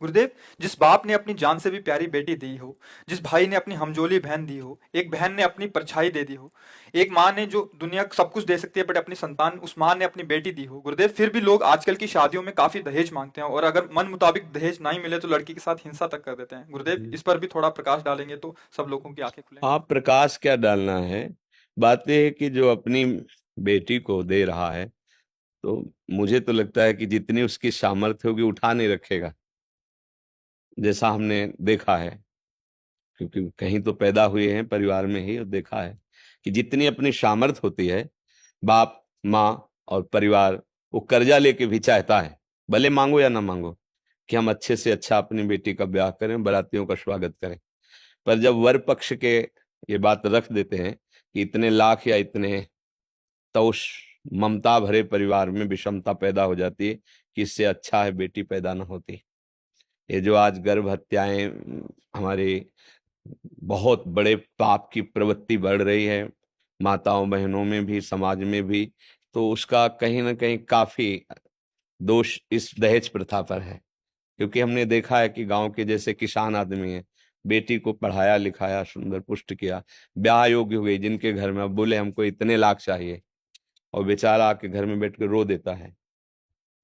गुरुदेव, जिस बाप ने अपनी जान से भी प्यारी बेटी दी हो, जिस भाई ने अपनी हमजोली बहन दी हो, एक बहन ने अपनी परछाई दे दी हो, एक माँ ने जो दुनिया को सब कुछ दे सकती है बट अपनी संतान उस माँ ने अपनी बेटी दी हो, गुरुदेव फिर भी लोग आजकल की शादियों में काफी दहेज मांगते हैं और अगर मन मुताबिक दहेज नहीं मिले तो लड़की के साथ हिंसा तक कर देते हैं। गुरुदेव हम्म। इस पर भी थोड़ा प्रकाश डालेंगे तो सब लोगों की आंखें खुलेंगी। आप प्रकाश क्या डालना है? बात यह है कि जो अपनी बेटी को दे रहा है, तो मुझे तो लगता है कि जितनी उसकी सामर्थ्य होगी उठा नहीं रखेगा, जैसा हमने देखा है। क्योंकि कहीं तो पैदा हुए हैं परिवार में ही, और देखा है कि जितनी अपनी सामर्थ्य होती है, बाप माँ और परिवार वो कर्जा लेके भी चाहता है, भले मांगो या ना मांगो, कि हम अच्छे से अच्छा अपनी बेटी का ब्याह करें, बारातियों का स्वागत करें। पर जब वर पक्ष के ये बात रख देते हैं कि इतने लाख या इतने, तो उस ममता भरे परिवार में विषमता पैदा हो जाती है कि इससे अच्छा है बेटी पैदा न होती। ये जो आज गर्भ हत्याएं हमारे बहुत बड़े पाप की प्रवृत्ति बढ़ रही है, माताओं बहनों में भी समाज में भी, तो उसका कहीं ना कहीं काफी दोष इस दहेज प्रथा पर है। क्योंकि हमने देखा है कि गांव के जैसे किसान आदमी है, बेटी को पढ़ाया लिखाया सुंदर पुष्ट किया, ब्याह योग्य हो गई, जिनके घर में अब बोले हमको इतने लाख चाहिए, और बेचारा आके घर में बैठ के रो देता है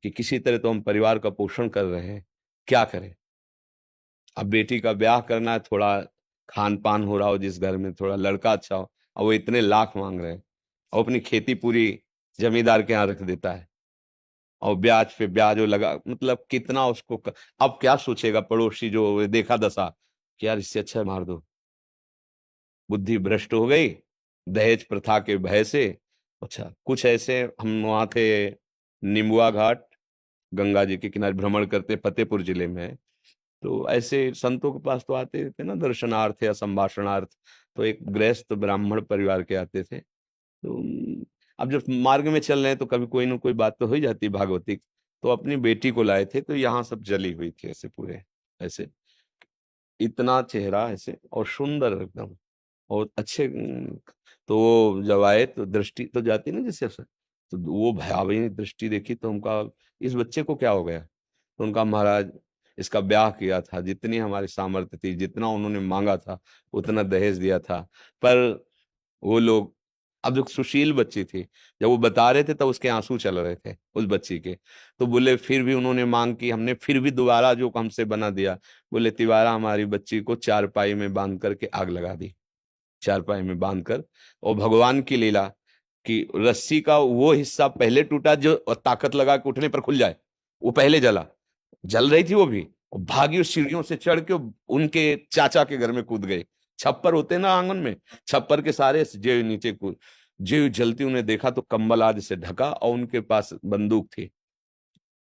कि किसी तरह तो हम परिवार का पोषण कर रहे हैं, क्या करें। अब बेटी का ब्याह करना है, थोड़ा खान पान हो रहा हो जिस घर में, थोड़ा लड़का अच्छा हो, और वो इतने लाख मांग रहे हैं, और अपनी खेती पूरी जमींदार के यहाँ रख देता है, और ब्याज पे ब्याज वो लगा, मतलब कितना उसको अब क्या सोचेगा पड़ोसी जो देखा दशा कि यार इससे अच्छा है मार दो। बुद्धि भ्रष्ट हो गई दहेज प्रथा के भय से। अच्छा, कुछ ऐसे हम वहां थे, निम्बुआ घाट, गंगा जी के किनारे भ्रमण करते, फतेहपुर जिले में है। तो ऐसे संतों के पास तो आते थे ना दर्शनार्थ या संभाषणार्थ, तो एक गृहस्थ ब्राह्मण परिवार के आते थे। तो अब जब मार्ग में चल रहे हैं तो कभी कोई ना कोई बात तो हो ही जाती है भागवती। तो अपनी बेटी को लाए थे, तो यहाँ सब जली हुई थी ऐसे पूरे, ऐसे इतना चेहरा ऐसे और सुंदर एकदम, और अच्छे तो वो जब आए तो दृष्टि तो जाती ना जैसे ऐसे, तो वो भयावही दृष्टि देखी, तो उनका इस बच्चे को क्या हो गया। तो उनका महाराज इसका ब्याह किया था, जितनी हमारी सामर्थ्य थी, जितना उन्होंने मांगा था उतना दहेज दिया था। पर वो लोग, अब जो सुशील बच्ची थी, जब वो बता रहे थे तब उसके आंसू चल रहे थे उस बच्ची के। तो बोले फिर भी उन्होंने मांग की, हमने फिर भी दोबारा जो हमसे बना दिया। बोले तिवारा हमारी बच्ची को चारपाई में बांध करके आग लगा दी, चारपाई में बांध कर। और भगवान की लीला कि रस्सी का वो हिस्सा पहले टूटा जो ताकत लगा के उठने पर खुल जाए, वो पहले जला, जल रही थी वो भी, और भागी उस सीढ़ियों से चढ़ के उनके चाचा के घर में कूद गए। छप्पर होते ना आंगन में, छप्पर के सारे जे नीचे कूद, जे जलती उन्हें देखा तो कंबल आदि से ढका, और उनके पास बंदूक थी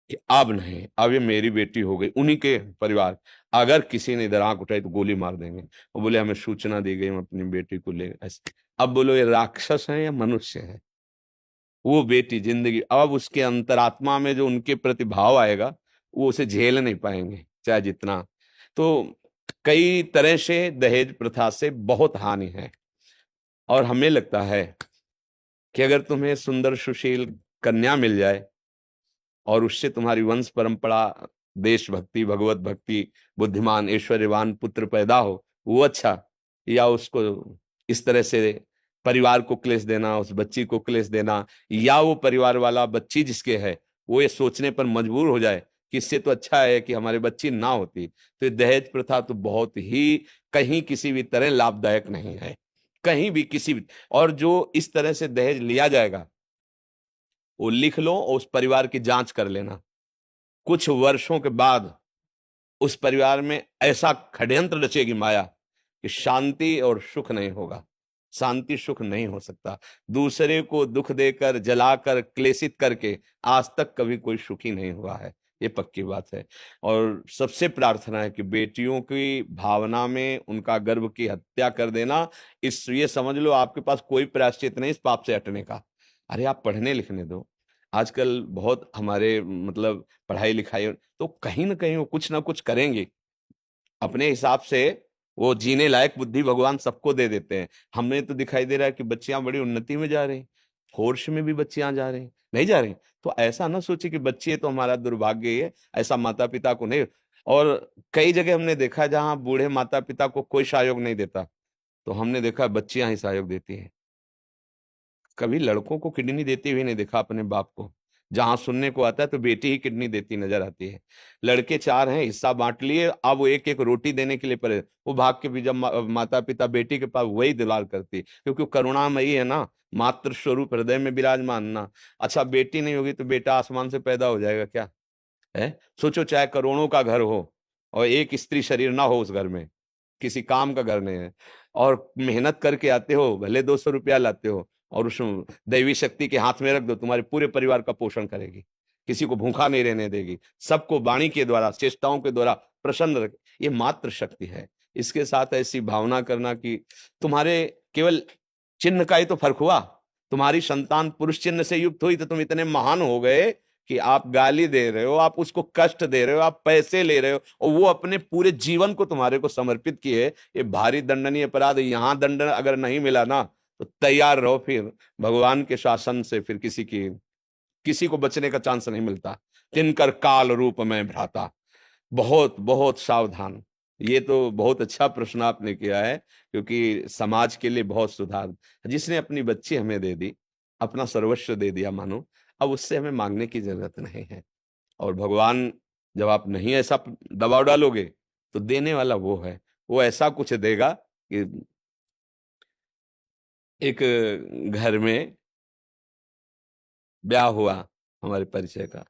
कि अब नहीं, अब ये मेरी बेटी हो गई, उन्हीं के परिवार, अगर किसी ने इधर आंख उठाई तो गोली मार देंगे। वो बोले हमें सूचना दी गई, हम अपनी बेटी को ले ऐसे। अब बोलो ये राक्षस है या मनुष्य है? वो बेटी जिंदगी, अब उसके अंतरात्मा में जो उनके प्रति भाव आएगा, वो उसे झेल नहीं पाएंगे चाहे जितना। तो कई तरह से दहेज प्रथा से बहुत हानि है। और हमें लगता है कि अगर तुम्हें सुंदर सुशील कन्या मिल जाए, और उससे तुम्हारी वंश परंपरा, देशभक्ति, भगवत भक्ति, बुद्धिमान ऐश्वर्यवान पुत्र पैदा हो, वो अच्छा। या उसको इस तरह से परिवार को क्लेश देना, उस बच्ची को क्लेश देना, या वो परिवार वाला बच्ची जिसके है वो ये सोचने पर मजबूर हो जाए कि इससे तो अच्छा है कि हमारी बच्ची ना होती। तो ये दहेज प्रथा तो बहुत ही कहीं किसी भी तरह लाभदायक नहीं है, कहीं भी किसी भी। और जो इस तरह से दहेज लिया जाएगा, वो लिख लो और उस परिवार की जांच कर लेना, कुछ वर्षों के बाद उस परिवार में ऐसा षड्यंत्र रचेगी माया कि शांति और सुख नहीं होगा, शांति सुख नहीं हो सकता। दूसरे को दुख देकर, जलाकर, क्लेशित करके आज तक कभी कोई सुखी नहीं हुआ है, ये पक्की बात है। और सबसे प्रार्थना है कि बेटियों की भावना में उनका गर्भ की हत्या कर देना, इस ये समझ लो आपके पास कोई प्रायश्चित नहीं इस पाप से हटने का। अरे आप पढ़ने लिखने दो, आजकल बहुत हमारे मतलब पढ़ाई लिखाई, तो कहीं ना कहीं वो कुछ ना कुछ करेंगे अपने हिसाब से। वो जीने लायक बुद्धि भगवान सबको दे देते हैं। हमें तो दिखाई दे रहा है कि बच्चियां बड़ी उन्नति में जा रही, फोर्स में भी बच्चियां जा रही, नहीं जा रही। तो ऐसा ना सोचे कि बच्चे तो हमारा दुर्भाग्य है, ऐसा माता पिता को नहीं। और कई जगह हमने देखा जहां बूढ़े माता पिता को कोई सहयोग नहीं देता, तो हमने देखा बच्चियां ही सहयोग देती हैं। कभी लड़कों को किडनी देते हुए नहीं देखा अपने बाप को। जहां सुनने को आता है तो बेटी ही किडनी देती नजर आती है। लड़के चार हैं, हिस्सा बांट लिए, अब वो एक एक रोटी देने के लिए पड़े, वो भाग के भी जब माता पिता बेटी के पास वही दुलार करती, क्योंकि वो करुणामयी है ना, मातृ स्वरूप हृदय में विराजमान ना। अच्छा बेटी नहीं होगी तो बेटा आसमान से पैदा हो जाएगा क्या? है, सोचो चाहे करोड़ों का घर हो और एक स्त्री शरीर ना हो उस घर में, किसी काम का घर नहीं है, और मेहनत करके आते हो, भले 200 रुपया लाते हो, और उस दैवी शक्ति के हाथ में रख दो, तुम्हारे पूरे परिवार का पोषण करेगी, किसी को भूखा नहीं रहने देगी, सबको वाणी के द्वारा चेष्टाओं के द्वारा प्रसन्न रख। ये मात्र शक्ति है। इसके साथ ऐसी भावना करना कि तुम्हारे केवल चिन्ह का ही तो फर्क हुआ, तुम्हारी संतान पुरुष चिन्ह से युक्त हुई तो तुम इतने महान हो गए कि आप गाली दे रहे हो, आप उसको कष्ट दे रहे हो, आप पैसे ले रहे हो, और वो अपने पूरे जीवन को तुम्हारे को समर्पित किए। ये भारी दंडनीय अपराध है। यहां दंड अगर नहीं मिला ना तो तैयार रहो, फिर भगवान के शासन से फिर किसी को बचने का चांस नहीं मिलता। तिनकर काल रूप में भ्राता, बहुत बहुत सावधान। ये तो बहुत अच्छा प्रश्न आपने किया है, क्योंकि समाज के लिए बहुत सुधार। जिसने अपनी बच्ची हमें दे दी, अपना सर्वस्व दे दिया मानो, अब उससे हमें मांगने की जरूरत नहीं है। और भगवान, जब आप नहीं ऐसा दबाव डालोगे तो देने वाला वो है, वो ऐसा कुछ देगा कि एक घर में ब्याह हुआ हमारे परिचय का,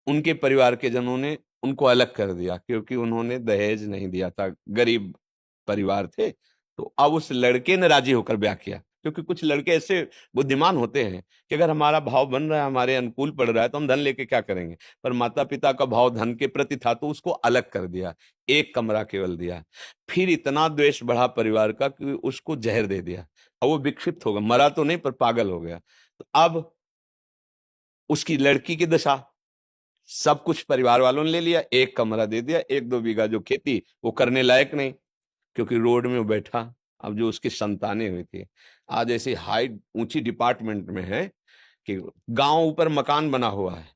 उनके परिवार के जनों ने उनको अलग कर दिया क्योंकि उन्होंने दहेज नहीं दिया था, गरीब परिवार थे। तो अब उस लड़के ने राजी होकर ब्याह किया, क्योंकि कुछ लड़के ऐसे बुद्धिमान होते हैं कि अगर हमारा भाव बन रहा है, हमारे अनुकूल पड़ रहा है, तो हम धन लेके क्या करेंगे। पर माता पिता का भाव धन के प्रति था तो उसको अलग कर दिया, एक कमरा केवल दिया। फिर इतना द्वेष बढ़ा परिवार का कि उसको जहर दे दिया, और वो विक्षिप्त हो गया, मरा तो नहीं पर पागल हो गया। तो अब उसकी लड़की की दशा, सब कुछ परिवार वालों ने ले लिया, एक कमरा दे दिया, 1-2 बीघा जो खेती वो करने लायक नहीं, क्योंकि रोड में वो बैठा। अब जो उसकी संतानें हुई थी, आज ऐसी हाई ऊंची डिपार्टमेंट में है कि गांव ऊपर मकान बना हुआ है,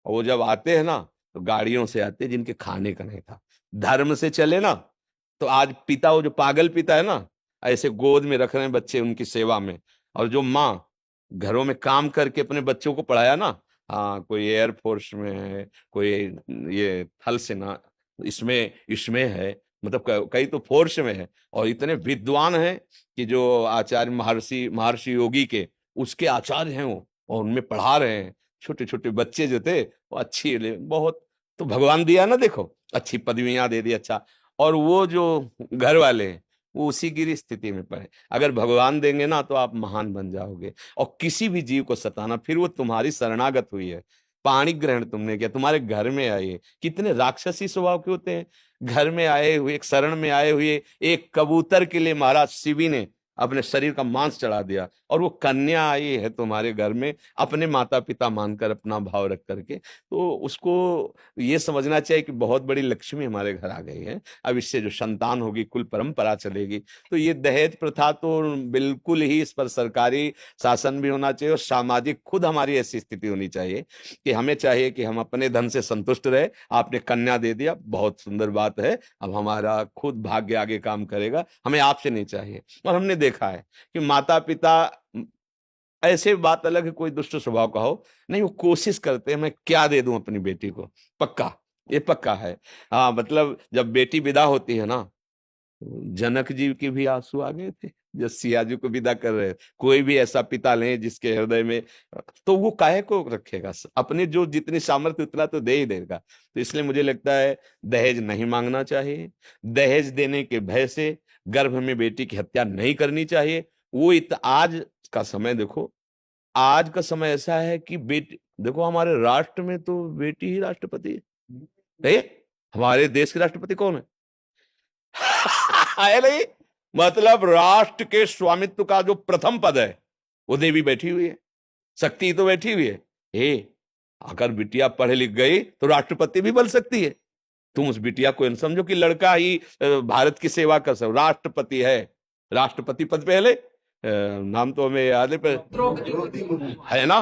और वो जब आते हैं ना तो गाड़ियों से आते हैं जिनके खाने का नहीं था। धर्म से चले ना तो आज पिता, वो जो पागल पिता है ना, ऐसे गोद में रख रहे हैं बच्चे उनकी सेवा में। और जो माँ घरों में काम करके अपने बच्चों को पढ़ाया ना, हाँ कोई एयरफोर्स में है, कोई ये थल सेना इसमें इसमें है, मतलब कई तो फोर्स में है, और इतने विद्वान हैं कि जो आचार्य महर्षि महर्षि योगी के उसके आचार्य हैं वो, और उनमें पढ़ा रहे हैं। छोटे छोटे बच्चे जो थे वो अच्छी बहुत, तो भगवान दिया ना, देखो अच्छी पदवियां दे दी, अच्छा। और वो जो घर वाले हैं वो उसी की स्थिति में पड़े। अगर भगवान देंगे ना तो आप महान बन जाओगे। और किसी भी जीव को सताना, फिर वो तुम्हारी शरणागत हुई है, पाणी ग्रहण तुमने किया, तुम्हारे घर में आई है। कितने राक्षसी स्वभाव के होते हैं। घर में आए हुए, एक शरण में आए हुए एक कबूतर के लिए महाराज शिवी ने अपने शरीर का मांस चढ़ा दिया, और वो कन्या आई है तुम्हारे घर में अपने माता पिता मानकर, अपना भाव रख करके, तो उसको ये समझना चाहिए कि बहुत बड़ी लक्ष्मी हमारे घर आ गई है। अब इससे जो संतान होगी, कुल परंपरा चलेगी। तो ये दहेज प्रथा तो बिल्कुल ही, इस पर सरकारी शासन भी होना चाहिए, और सामाजिक खुद हमारी ऐसी स्थिति होनी चाहिए कि हमें चाहिए कि हम अपने धन से संतुष्ट रहे। आपने कन्या दे दिया, बहुत सुंदर बात है, अब हमारा खुद भाग्य आगे काम करेगा, हमें आपसे नहीं चाहिए। और हमने देखा है कि माता पिता, ऐसे बात अलग है कोई दुष्ट स्वभाव का हो, नहीं वो कोशिश करते हैं मैं क्या दे दूं अपनी बेटी को, पक्का, ये पक्का है। हाँ मतलब जब बेटी विदा होती है ना, जनक जी के भी आंसू आ गए थे जब सिया जी को विदा कर रहे। कोई भी ऐसा पिता लें जिसके हृदय में, तो वो काहे को रखेगा, अपने जो जितनी सामर्थ्य उतना तो दे ही देगा। तो इसलिए मुझे लगता है दहेज नहीं मांगना चाहिए। दहेज देने के भय से गर्भ में बेटी की हत्या नहीं करनी चाहिए। वो आज का समय देखो, आज का समय ऐसा है कि बेटी देखो, हमारे राष्ट्र में तो बेटी ही राष्ट्रपति है। हमारे देश के राष्ट्रपति कौन है? है नहीं, मतलब राष्ट्र के स्वामित्व का जो प्रथम पद है वो देवी बैठी हुई है, शक्ति तो बैठी हुई है। अगर बिटिया पढ़ लिख गई तो राष्ट्रपति भी बन सकती है। तुम उस बिटिया को समझो कि लड़का ही भारत की सेवा कर सकता, राष्ट्रपति है। राष्ट्रपति पद पहले, नाम तो हमें याद है ना।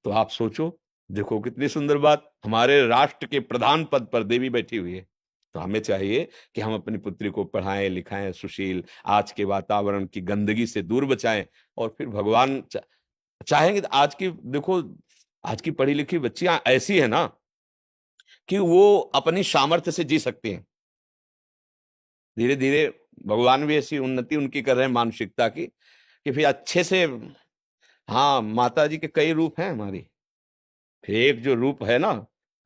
तो आप सोचो, देखो कितनी सुंदर बात, हमारे राष्ट्र के प्रधान पद पर देवी बैठी हुई है। तो हमें चाहिए कि हम अपनी पुत्री को पढ़ाएं लिखाएं, सुशील, आज के वातावरण की गंदगी से दूर बचाएं। और फिर भगवान चाहेंगे तो आज की देखो, आज की पढ़ी लिखी बच्चियां ऐसी है ना कि वो अपनी सामर्थ्य से जी सकती हैं। धीरे धीरे भगवान भी ऐसी उन्नति उनकी कर रहे हैं मानसिकता की कि फिर अच्छे से, हाँ, माता जी के कई रूप हैं हमारी। फिर एक जो रूप है ना,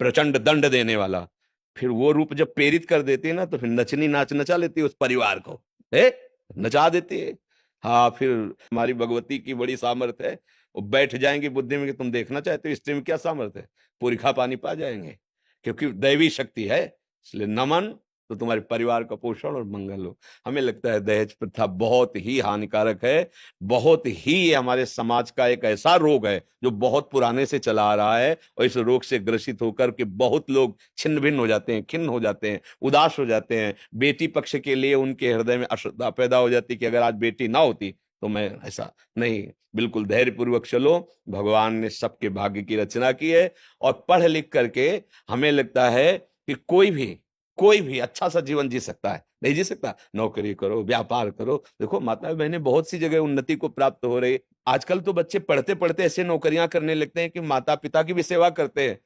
प्रचंड दंड देने वाला, फिर वो रूप जब प्रेरित कर देती है ना, तो फिर नचनी नाच नचा लेती है उस परिवार को, है, नचा देती है। हाँ, फिर हमारी भगवती की बड़ी सामर्थ्य है, वो बैठ जाएंगे बुद्धि में कि तुम देखना चाहते हो स्त्री में क्या सामर्थ्य है, पूरी खा पानी पा जाएंगे, क्योंकि दैवी शक्ति है। इसलिए नमन, तो तुम्हारे परिवार का पोषण और मंगल हो। हमें लगता है दहेज प्रथा बहुत ही हानिकारक है, बहुत ही ये हमारे समाज का एक ऐसा रोग है जो बहुत पुराने से चला आ रहा है, और इस रोग से ग्रसित होकर के बहुत लोग छिन्न भिन्न हो जाते हैं, खिन्न हो जाते हैं, उदास हो जाते हैं। बेटी पक्ष के लिए उनके हृदय में अश्रद्धा पैदा हो जाती कि अगर आज बेटी ना होती तो मैं ऐसा नहीं। बिल्कुल धैर्यपूर्वक चलो, भगवान ने सबके भाग्य की रचना की है, और पढ़ लिख करके हमें लगता है कि कोई भी अच्छा सा जीवन जी सकता है। नहीं जी सकता? नौकरी करो, व्यापार करो। देखो माता बहनें बहुत सी जगह उन्नति को प्राप्त हो रही। आजकल तो बच्चे पढ़ते पढ़ते ऐसे नौकरियां करने लगते हैं कि माता पिता की भी सेवा करते हैं,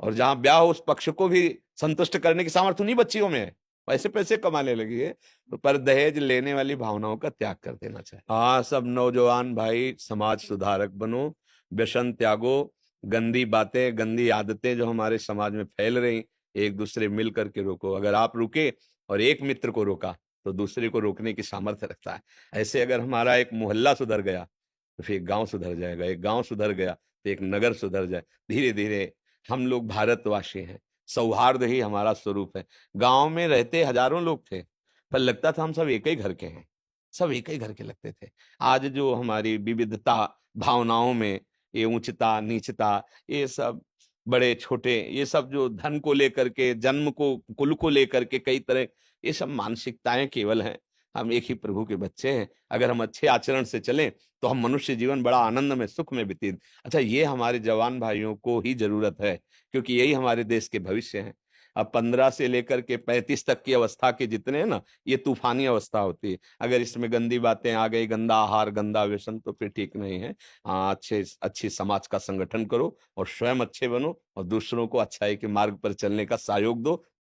और जहां ब्याह हो उस पक्ष को भी संतुष्ट करने की सामर्थ्य उन्हीं बच्चियों में है, पैसे पैसे कमाने लगी है। तो पर दहेज लेने वाली भावनाओं का त्याग कर देना चाहिए। हाँ, सब नौजवान भाई समाज सुधारक बनो, व्यसन त्यागो, गंदी बातें गंदी आदतें जो हमारे समाज में फैल रही, एक दूसरे मिल करके रोको। अगर आप रुके और एक मित्र को रोका तो दूसरे को रोकने की सामर्थ्य रखता है। ऐसे अगर हमारा एक मोहल्ला सुधर गया तो फिर एक गांव सुधर जाएगा, एक गांव सुधर गया तो एक नगर सुधर जाए। धीरे धीरे हम लोग भारतवासी हैं, सौहार्द ही हमारा स्वरूप है। गांव में रहते हजारों लोग थे, पर लगता था हम सब एक ही घर के हैं, सब एक ही घर के लगते थे। आज जो हमारी विविधता भावनाओं में, ये ऊंचता नीचता, ये सब बड़े छोटे, ये सब जो धन को लेकर के, जन्म को, कुल को लेकर के कई तरह, ये सब मानसिकताएं केवल हैं। हम एक ही प्रभु के बच्चे हैं। अगर हम अच्छे आचरण से चलें तो हम मनुष्य जीवन बड़ा आनंद में सुख में व्यतीत। अच्छा, ये हमारे जवान भाइयों को ही जरूरत है, क्योंकि यही हमारे देश के भविष्य हैं। अब 15 से लेकर के 35 तक की अवस्था के जितने हैं ना, ये तूफानी अवस्था होती है। अगर इसमें गंदी बातें आ गई, गंदा आहार, गंदा व्यसन, तो फिर ठीक नहीं है। हाँ, अच्छी समाज का संगठन करो और स्वयं अच्छे बनो और दूसरों को अच्छाई के मार्ग पर चलने का सहयोग दो,